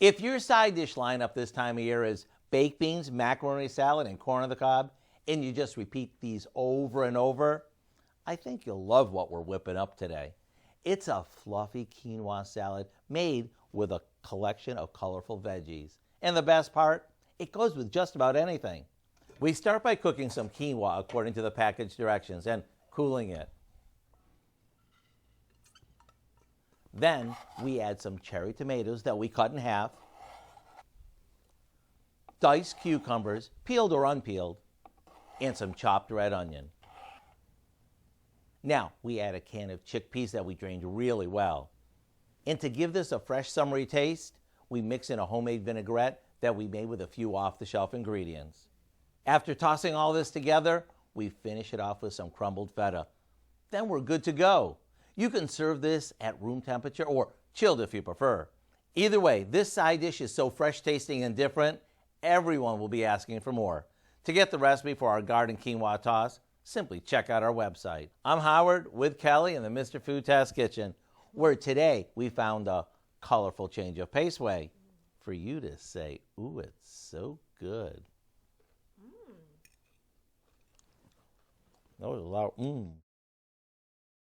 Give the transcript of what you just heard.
If your side dish lineup this time of year is baked beans, macaroni salad, and corn on the cob, and you just repeat these over and over, I think you'll love what we're whipping up today. It's a fluffy quinoa salad made with a collection of colorful veggies. And the best part, it goes with just about anything. We start by cooking some quinoa according to the package directions and cooling it. Then we add some cherry tomatoes that we cut in half, diced cucumbers, peeled or unpeeled, and some chopped red onion. Now we add a can of chickpeas that we drained really well. And to give this a fresh summery taste, we mix in a homemade vinaigrette that we made with a few off-the-shelf ingredients. After tossing all this together, we finish it off with some crumbled feta. Then we're good to go. You can serve this at room temperature or chilled if you prefer. Either way, this side dish is so fresh tasting and different, everyone will be asking for more. To get the recipe for our garden quinoa toss, simply check out our website. I'm Howard with Kelly in the Mr. Food Test Kitchen, where today we found a colorful change of pace way for you to say, ooh, it's so good. That was a lot.